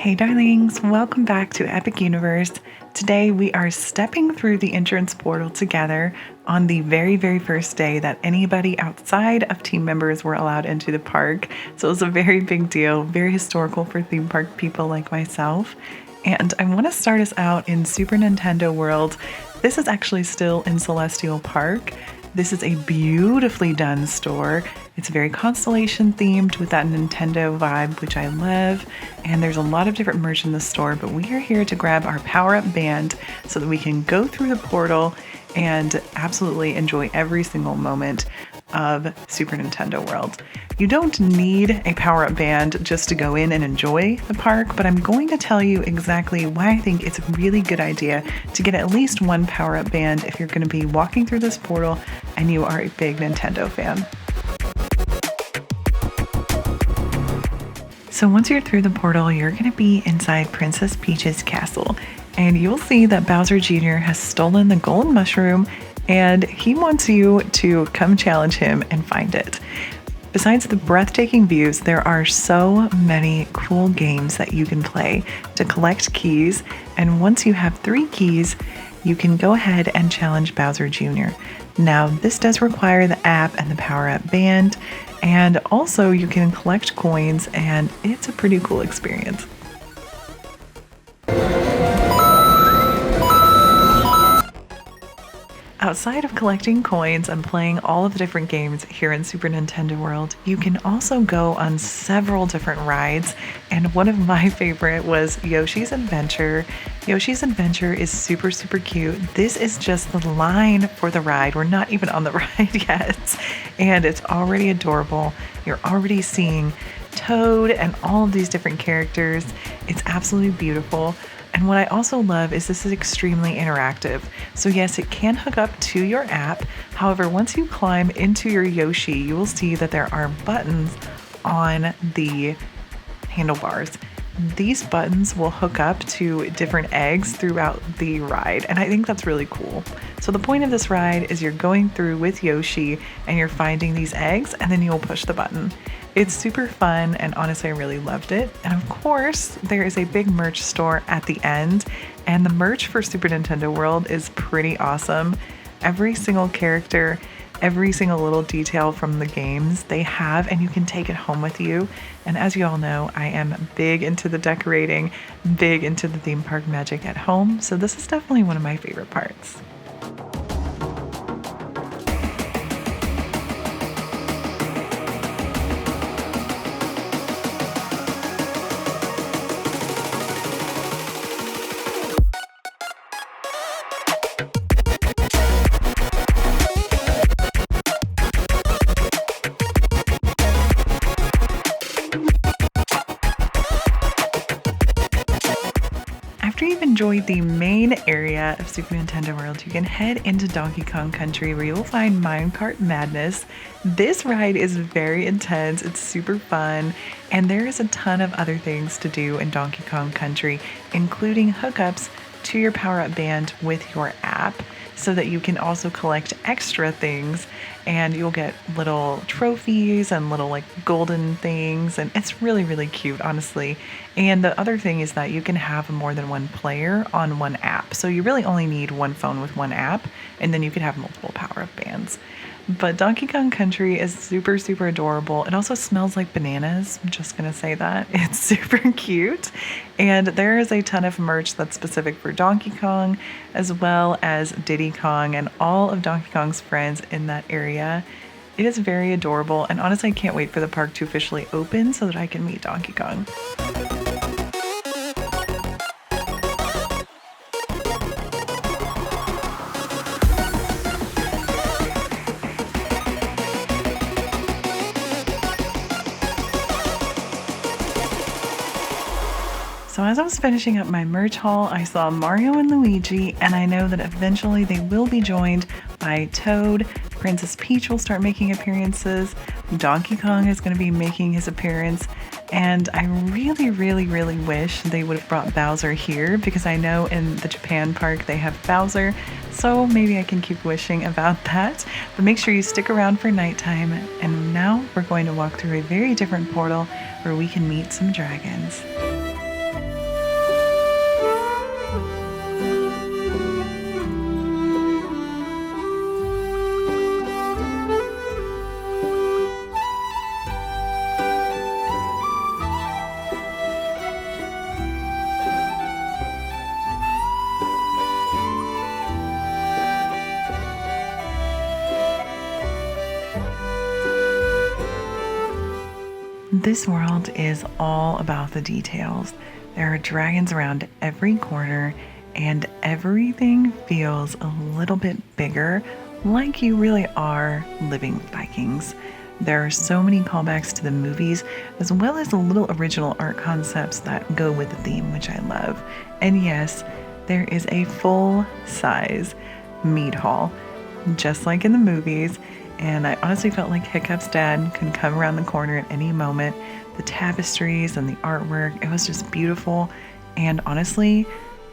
Hey darlings, welcome back to Epic Universe. Today we are stepping through the entrance portal together on the very first day that anybody outside of team members were allowed into the park. So it was a very big deal, very historical for theme park people like myself. And I want to start us out in Super Nintendo World. This is actually still in Celestial Park. This is a beautifully done store. It's very Constellation themed with that Nintendo vibe, which I love. And there's a lot of different merch in the store, but we are here to grab our power-up band so that we can go through the portal and absolutely enjoy every single moment of Super Nintendo World. You don't need a power-up band just to go in and enjoy the park, but I'm going to tell you exactly why I think it's a really good idea to get at least one power-up band if you're going to be walking through this portal and you are a big Nintendo fan. So once you're through the portal, you're going to be inside Princess Peach's castle, and you'll see that Bowser Jr. has stolen the golden mushroom, and he wants you to come challenge him and find it. Besides the breathtaking views, there are so many cool games that you can play to collect keys, and once you have 3 keys, you can go ahead and challenge Bowser Jr. Now, this does require the app and the power-up band, and also you can collect coins, and it's a pretty cool experience. Outside of collecting coins and playing all of the different games here in Super Nintendo World, you can also go on several different rides, and one of my favorite was Yoshi's Adventure. Yoshi's Adventure is super cute. This is just the line for the ride. We're not even on the ride yet, and it's already adorable. You're already seeing Toad and all of these different characters. It's absolutely beautiful. And what I also love is this is extremely interactive. So yes, it can hook up to your app. However, once you climb into your Yoshi, you will see that there are buttons on the handlebars. These buttons will hook up to different eggs throughout the ride, and I think that's really cool. So the point of this ride is you're going through with Yoshi and you're finding these eggs, and then you'll push the button. It's super fun, and honestly, I really loved it. And of course, there is a big merch store at the end, and the merch for Super Nintendo World is pretty awesome. Every single character, every single little detail from the games they have, and you can take it home with you. And as you all know, I am big into the decorating, big into the theme park magic at home, so this is definitely one of my favorite parts. After you've enjoyed the main area of Super Nintendo World, you can head into Donkey Kong Country where you will find Minecart Madness. This ride is very intense, it's super fun, and there is a ton of other things to do in Donkey Kong Country, including hookups to your power-up band with your app, so that you can also collect extra things, and you'll get little trophies and little like golden things, and it's really cute, honestly. And the other thing is that you can have more than one player on one app, so you really only need one phone with one app, and then you can have multiple power-up bands. But Donkey Kong Country is super adorable. It also smells like bananas. I'm just gonna say that. It's super cute. And there is a ton of merch that's specific for Donkey Kong, as well as Diddy Kong and all of Donkey Kong's friends in that area. It is very adorable, and honestly, I can't wait for the park to officially open so that I can meet Donkey Kong. So as I was finishing up my merch haul, I saw Mario and Luigi, and I know that eventually they will be joined by Toad. Princess Peach will start making appearances. Donkey Kong is going to be making his appearance. And I really wish they would have brought Bowser here, because I know in the Japan park they have Bowser. So maybe I can keep wishing about that. But make sure you stick around for nighttime. And now we're going to walk through a very different portal where we can meet some dragons. This world is all about the details. There are dragons around every corner, and everything feels a little bit bigger, like you really are living with Vikings. There are so many callbacks to the movies, as well as the little original art concepts that go with the theme, which I love. And yes, there is a full size mead hall, just like in the movies. And I honestly felt like Hiccup's dad could come around the corner at any moment. The tapestries and the artwork, it was just beautiful. And honestly,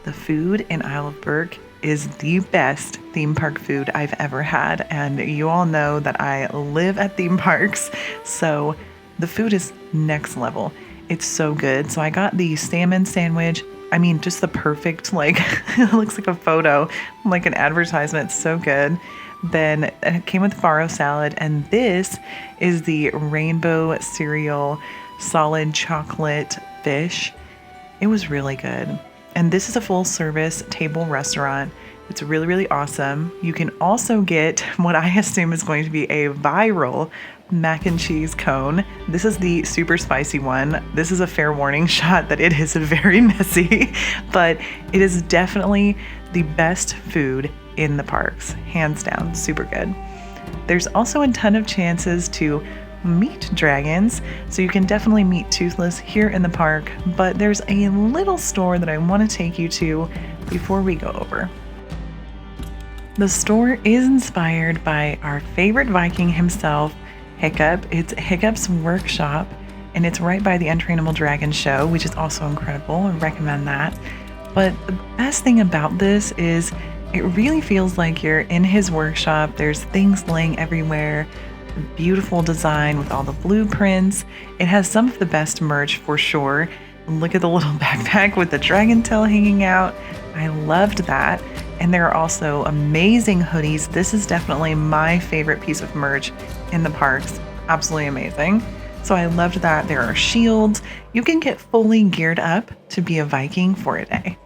the food in Isle of Berk is the best theme park food I've ever had. And you all know that I live at theme parks, so the food is next level. It's so good. So I got the salmon sandwich. I mean, just the perfect, like, it looks like a photo, like an advertisement. It's so good. Then it came with farro salad, and this is the rainbow cereal solid chocolate fish. It was really good. And this is a full service table restaurant. It's really, really awesome. You can also get what I assume is going to be a viral mac and cheese cone. This is the super spicy one. This is a fair warning shot that it is very messy, but it is definitely the best food in the parks, hands down, super good. There's also a ton of chances to meet dragons, so you can definitely meet Toothless here in the park, but there's a little store that I want to take you to before we go over. The store is inspired by our favorite Viking himself, Hiccup. It's Hiccup's workshop, and it's right by the Untrainable Dragon show, which is also incredible. I recommend that. But the best thing about this is it really feels like you're in his workshop. There's things laying everywhere, beautiful design with all the blueprints. It has some of the best merch for sure. Look at the little backpack with the dragon tail hanging out. I loved that. And there are also amazing hoodies. This is definitely my favorite piece of merch in the parks. Absolutely amazing. So I loved that. There are shields. You can get fully geared up to be a Viking for a day.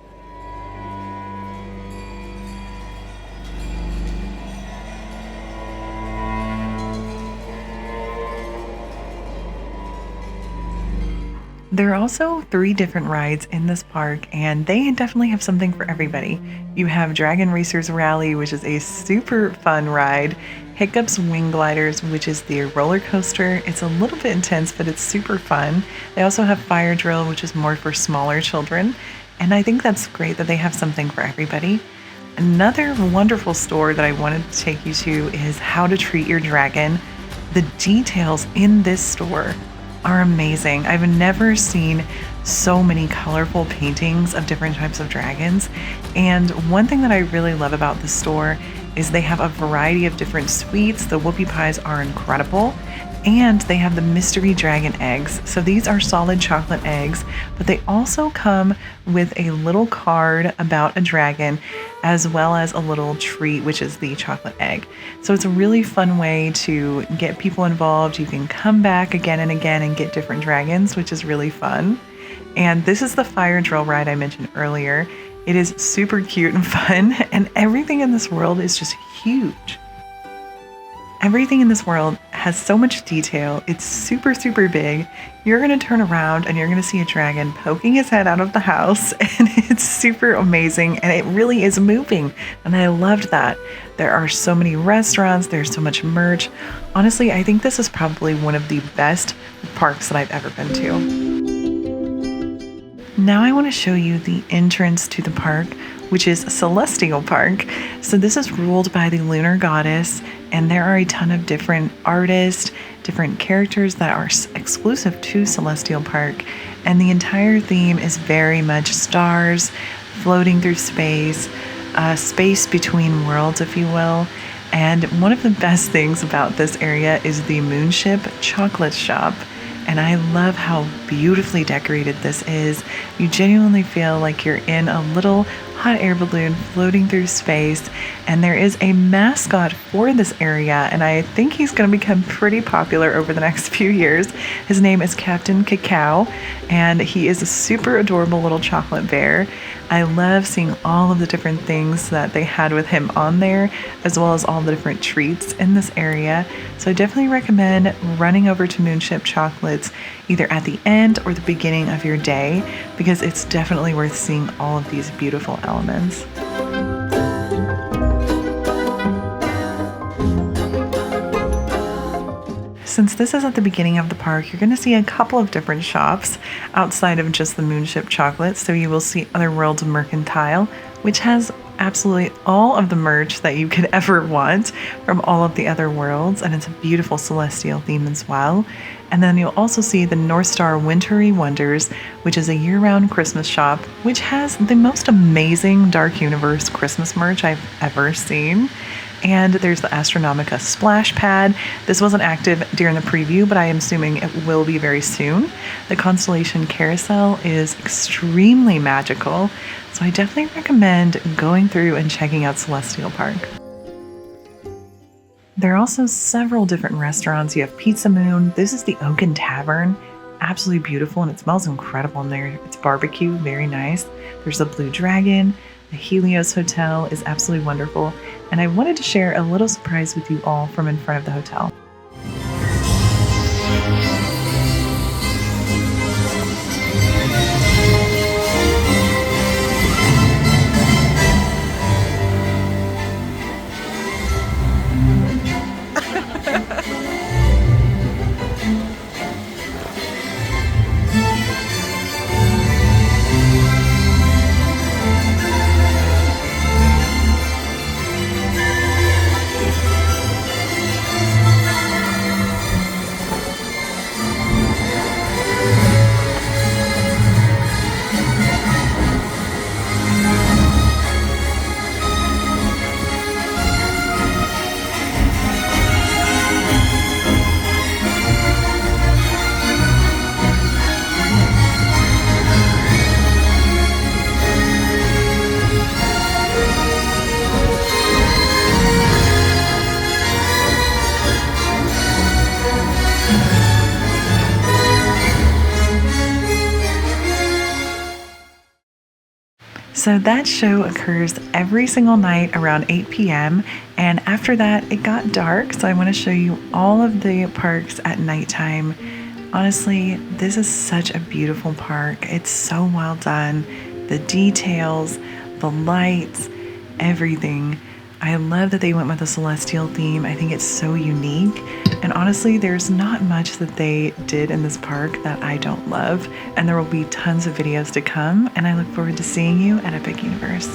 There are also 3 different rides in this park, and they definitely have something for everybody. You have Dragon Racers Rally, which is a super fun ride. Hiccup's Wing Gliders, which is the roller coaster. It's a little bit intense, but it's super fun. They also have Fire Drill, which is more for smaller children. And I think that's great that they have something for everybody. Another wonderful store that I wanted to take you to is How to Treat Your Dragon. The details in this store are amazing. I've never seen so many colorful paintings of different types of dragons. And one thing that I really love about the store is they have a variety of different sweets. The whoopie pies are incredible. And they have the mystery dragon eggs. So these are solid chocolate eggs, but they also come with a little card about a dragon, as well as a little treat, which is the chocolate egg. So it's a really fun way to get people involved. You can come back again and again and get different dragons, which is really fun. And this is the fire drill ride I mentioned earlier. It is super cute and fun, and everything in this world is just huge. Everything in this world has so much detail. It's super, super big. You're going to turn around and you're going to see a dragon poking his head out of the house, and it's super amazing, and it really is moving. And I loved that. There are so many restaurants. There's so much merch. Honestly, I think this is probably one of the best parks that I've ever been to. Now I want to show you the entrance to the park, which is Celestial Park. So this is ruled by the lunar goddess, and there are a ton of different artists, different characters that are exclusive to Celestial Park. And the entire theme is very much stars floating through space, space between worlds, if you will. And one of the best things about this area is the Moonship Chocolate Shop. And I love how beautifully decorated this is. You genuinely feel like you're in a little hot air balloon floating through space. And there is a mascot for this area, and I think he's going to become pretty popular over the next few years. His name is Captain Cacao, and he is a super adorable little chocolate bear. I love seeing all of the different things that they had with him on there, as well as all the different treats in this area. So I definitely recommend running over to Moonship Chocolates either at the end or the beginning of your day, because it's definitely worth seeing all of these beautiful elements. Since this is at the beginning of the park, you're going to see a couple of different shops outside of just the Moonship Chocolate. So you will see Other Worlds Mercantile, which has absolutely all of the merch that you could ever want from all of the other worlds, and it's a beautiful celestial theme as well. And then you'll also see the North Star Wintry Wonders, which is a year-round Christmas shop, which has the most amazing Dark Universe Christmas merch I've ever seen. And there's the Astronomica Splash Pad. This wasn't active during the preview, but I am assuming it will be very soon. The Constellation Carousel is extremely magical, so I definitely recommend going through and checking out Celestial Park. There are also several different restaurants. You have Pizza Moon. This is the Oaken Tavern. Absolutely beautiful, and it smells incredible in there. It's barbecue, very nice. There's the Blue Dragon. The Helios Hotel is absolutely wonderful, and I wanted to share a little surprise with you all from in front of the hotel. So that show occurs every single night around 8 p.m. and after that it got dark, so I want to show you all of the parks at nighttime. Honestly, this is such a beautiful park. It's so well done. The details, the lights, everything. I love that they went with a celestial theme. I think it's so unique. And honestly, there's not much that they did in this park that I don't love. And there will be tons of videos to come. And I look forward to seeing you at Epic Universe.